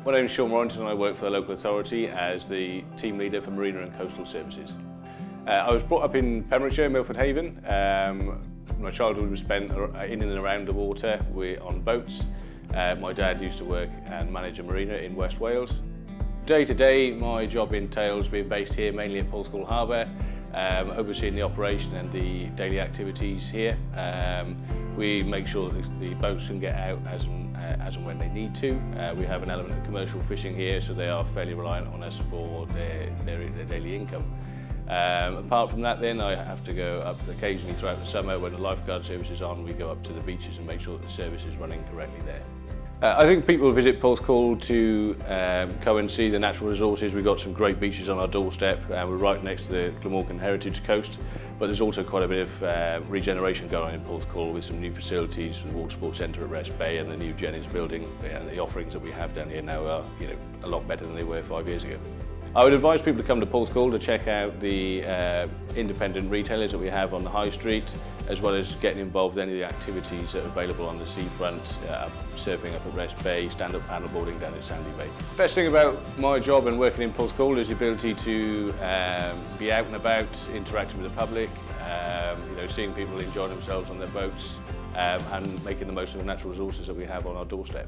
My name is Sean Warrington and I work for the local authority as the team leader for Marina and Coastal Services. I was brought up in Pembrokeshire, Milford Haven. My childhood was spent in and around the water on boats. My dad used to work and manage a marina in West Wales. Day to day, my job entails being based here mainly at Borthcawl Harbour, overseeing the operation and the daily activities here. We make sure that the boats can get out as and when they need to. We have an element of commercial fishing here, so they are fairly reliant on us for their daily income. Apart from that then, I have to go up occasionally throughout the summer when the lifeguard service is on. We go up to the beaches and make sure that the service is running correctly there. I think people visit Borthcawl to come and see the natural resources. We've got some great beaches on our doorstep. We're right next to the Glamorgan Heritage Coast, but there's also quite a bit of regeneration going on in Borthcawl with some new facilities, the Water Sports Centre at Rest Bay and the new Jennings building. And the offerings that we have down here now are a lot better than they were 5 years ago. I would advise people to come to Borthcawl to check out the independent retailers that we have on the high street, as well as getting involved with any of the activities that are available on the seafront, surfing up at Rest Bay, stand-up paddleboarding down at Sandy Bay. The best thing about my job and working in Borthcawl is the ability to be out and about, interacting with the public, seeing people enjoy themselves on their boats and making the most of the natural resources that we have on our doorstep.